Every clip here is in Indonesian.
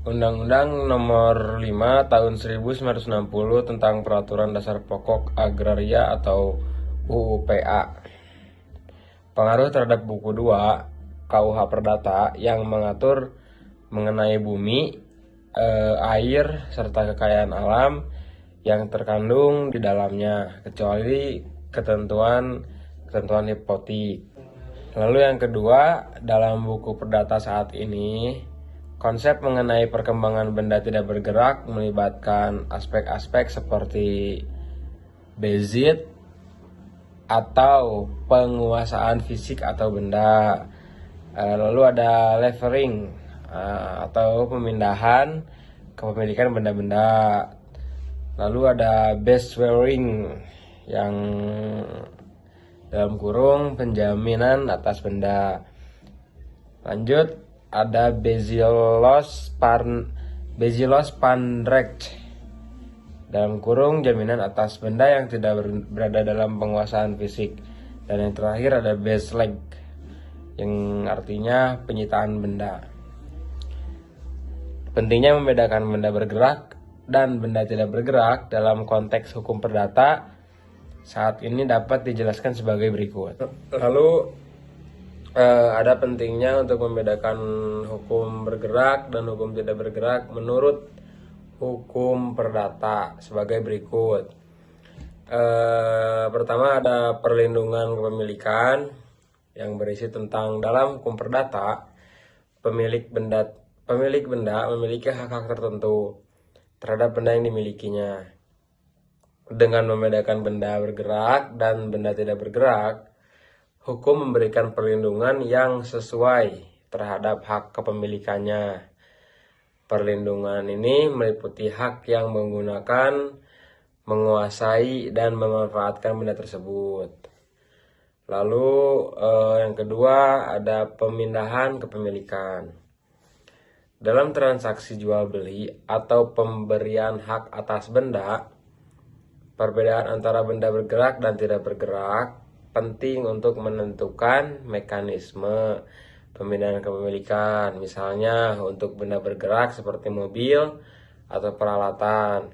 Undang-Undang Nomor 5 Tahun 1960 tentang Peraturan Dasar Pokok Agraria atau UUPA. Pengaruh terhadap buku 2 KUH Perdata yang mengatur mengenai bumi, air, serta kekayaan alam yang terkandung di dalamnya, kecuali ketentuan hipotetik. Lalu yang kedua, dalam buku Perdata saat ini, konsep mengenai perkembangan benda tidak bergerak melibatkan aspek-aspek seperti bezit atau penguasaan fisik atau benda. Lalu ada levering atau pemindahan kepemilikan benda-benda. Lalu ada basewering yang dalam kurung penjaminan atas benda. Lanjut, ada Bezilos Pandrecht dalam kurung jaminan atas benda yang tidak berada dalam penguasaan fisik. Dan yang terakhir ada Beslag yang artinya penyitaan benda. Pentingnya membedakan benda bergerak dan benda tidak bergerak dalam konteks hukum perdata saat ini dapat dijelaskan sebagai berikut. Lalu ada pentingnya untuk membedakan hukum bergerak dan hukum tidak bergerak menurut hukum perdata sebagai berikut. Pertama ada perlindungan kepemilikan yang berisi tentang dalam hukum perdata pemilik benda memiliki hak-hak tertentu terhadap benda yang dimilikinya. Dengan membedakan benda bergerak dan benda tidak bergerak, hukum memberikan perlindungan yang sesuai terhadap hak kepemilikannya. Perlindungan ini meliputi hak yang menggunakan, menguasai, dan memanfaatkan benda tersebut. Lalu yang kedua ada pemindahan kepemilikan. Dalam transaksi jual beli atau pemberian hak atas benda, perbedaan antara benda bergerak dan tidak bergerak penting untuk menentukan mekanisme pemindahan kepemilikan. Misalnya untuk benda bergerak seperti mobil atau peralatan,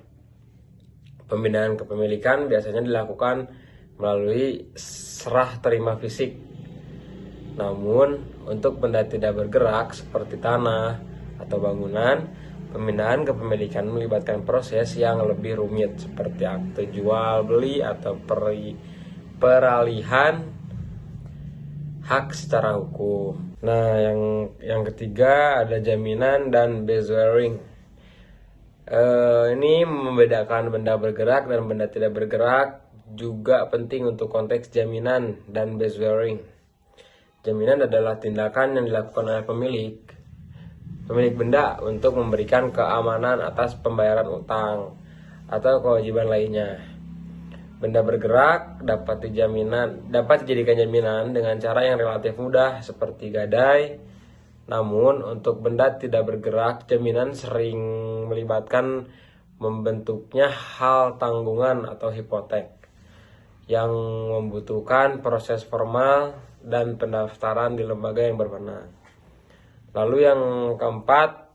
pemindahan kepemilikan biasanya dilakukan melalui serah terima fisik. Namun untuk benda tidak bergerak seperti tanah atau bangunan, pemindahan kepemilikan melibatkan proses yang lebih rumit seperti akte jual beli atau peralihan hak secara hukum. Nah, yang ketiga ada jaminan dan basewering. Ini membedakan benda bergerak dan benda tidak bergerak juga penting untuk konteks jaminan dan basewering. Jaminan adalah tindakan yang dilakukan oleh pemilik benda untuk memberikan keamanan atas pembayaran utang atau kewajiban lainnya. Benda bergerak dapat dijadikan jaminan dengan cara yang relatif mudah seperti gadai. Namun untuk benda tidak bergerak, jaminan sering melibatkan membentuknya hal tanggungan atau hipotek yang membutuhkan proses formal dan pendaftaran di lembaga yang berwenang. Lalu yang keempat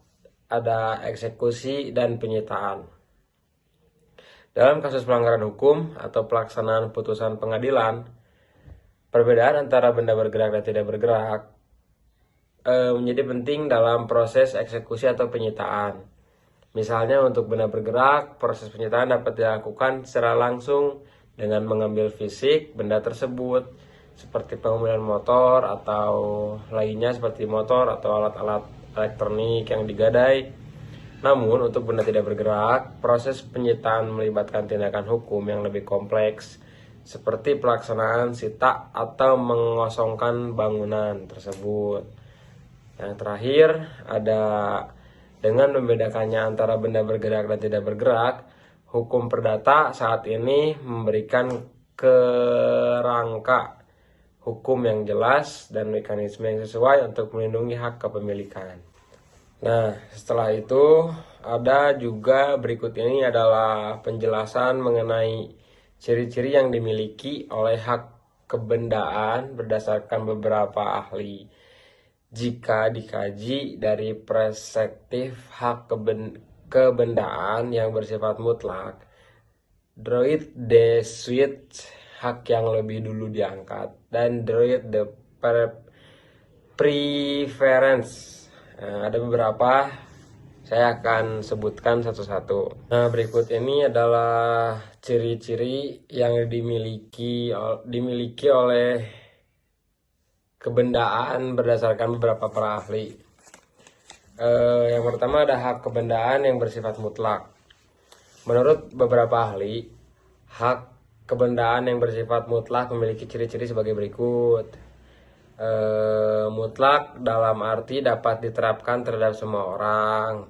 ada eksekusi dan penyitaan. Dalam kasus pelanggaran hukum atau pelaksanaan putusan pengadilan, perbedaan antara benda bergerak dan tidak bergerak menjadi penting dalam proses eksekusi atau penyitaan. Misalnya untuk benda bergerak, proses penyitaan dapat dilakukan secara langsung dengan mengambil fisik benda tersebut seperti pengambilan motor atau lainnya seperti motor atau alat-alat elektronik yang digadai. Namun untuk benda tidak bergerak, proses penyitaan melibatkan tindakan hukum yang lebih kompleks seperti pelaksanaan sita atau mengosongkan bangunan tersebut. Yang terakhir ada dengan membedakannya antara benda bergerak dan tidak bergerak, hukum perdata saat ini memberikan kerangka hukum yang jelas dan mekanisme yang sesuai untuk melindungi hak kepemilikan. Nah, setelah itu ada juga berikut ini adalah penjelasan mengenai ciri-ciri yang dimiliki oleh hak kebendaan berdasarkan beberapa ahli. jika dikaji dari perspektif hak kebendaan yang bersifat mutlak. Droit de suite hak yang lebih dulu diangkat, dan droit de preference. Nah, ada beberapa, saya akan sebutkan satu-satu. Nah, berikut ini adalah ciri-ciri yang dimiliki oleh kebendaan berdasarkan beberapa para ahli. Yang pertama ada hak kebendaan yang bersifat mutlak. Menurut beberapa ahli, hak kebendaan yang bersifat mutlak memiliki ciri-ciri sebagai berikut. Mutlak dalam arti dapat diterapkan terhadap semua orang.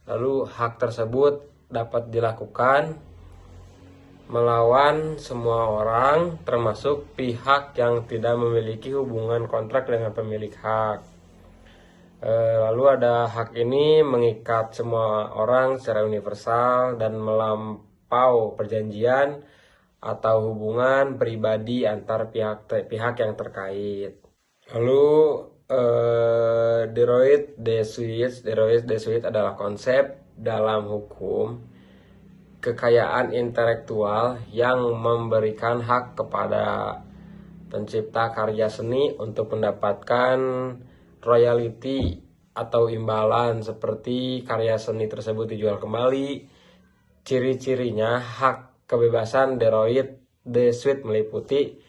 Lalu hak tersebut dapat dilakukan melawan semua orang, termasuk pihak yang tidak memiliki hubungan kontrak dengan pemilik hak. Lalu ada hak ini mengikat semua orang secara universal dan melampau perjanjian atau hubungan pribadi antar pihak yang terkait. Lalu droit de suite adalah konsep dalam hukum kekayaan intelektual yang memberikan hak kepada pencipta karya seni untuk mendapatkan royalti atau imbalan seperti karya seni tersebut dijual kembali. Ciri-cirinya hak kebebasan droit de suite meliputi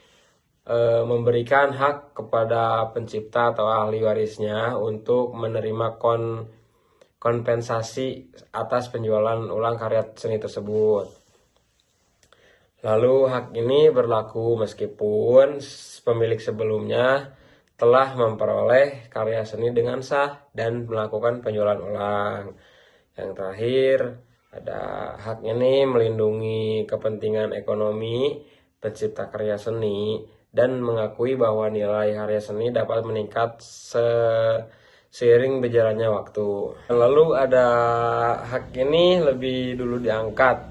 memberikan hak kepada pencipta atau ahli warisnya untuk menerima kompensasi atas penjualan ulang karya seni tersebut. Lalu hak ini berlaku meskipun pemilik sebelumnya telah memperoleh karya seni dengan sah dan melakukan penjualan ulang. Yang terakhir, ada hak ini melindungi kepentingan ekonomi pencipta karya seni dan mengakui bahwa nilai karya seni dapat meningkat seiring berjalannya waktu. Lalu ada hak ini lebih dulu diangkat.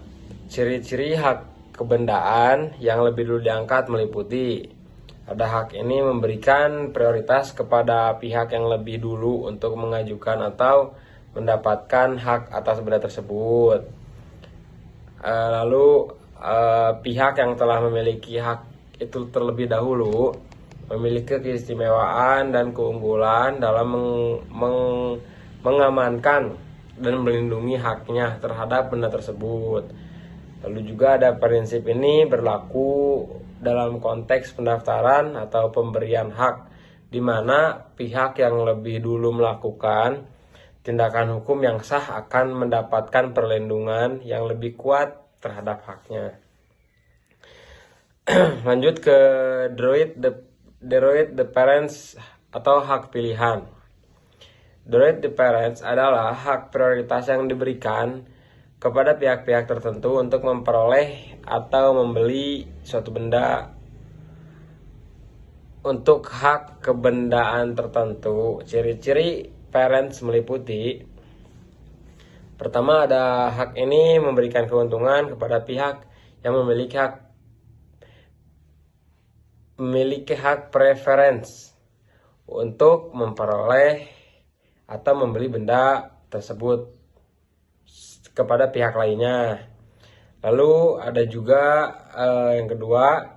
Ciri-ciri hak kebendaan yang lebih dulu diangkat meliputi ada hak ini memberikan prioritas kepada pihak yang lebih dulu untuk mengajukan atau mendapatkan hak atas benda tersebut. Lalu pihak yang telah memiliki hak itu terlebih dahulu memiliki keistimewaan dan keunggulan dalam mengamankan dan melindungi haknya terhadap benda tersebut. Lalu juga ada prinsip ini berlaku dalam konteks pendaftaran atau pemberian hak, di mana pihak yang lebih dulu melakukan tindakan hukum yang sah akan mendapatkan perlindungan yang lebih kuat terhadap haknya. Lanjut ke droit de parents atau hak pilihan. Droit de parents adalah hak prioritas yang diberikan kepada pihak-pihak tertentu untuk memperoleh atau membeli suatu benda. Untuk hak kebendaan tertentu, ciri-ciri parents meliputi: pertama, ada hak ini memberikan keuntungan kepada pihak yang memiliki hak preference untuk memperoleh atau membeli benda tersebut kepada pihak lainnya. Lalu ada juga yang kedua,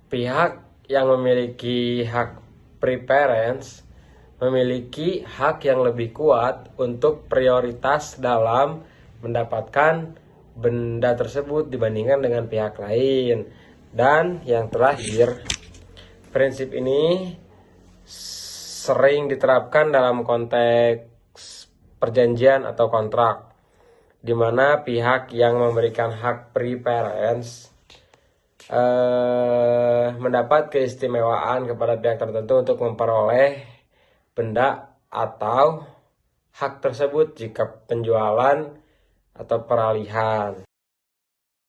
pihak yang memiliki hak preference memiliki hak yang lebih kuat untuk prioritas dalam mendapatkan benda tersebut dibandingkan dengan pihak lain. Dan yang terakhir, prinsip ini sering diterapkan dalam konteks perjanjian atau kontrak, di mana pihak yang memberikan hak preference mendapat keistimewaan kepada pihak tertentu untuk memperoleh benda atau hak tersebut jika penjualan atau peralihan.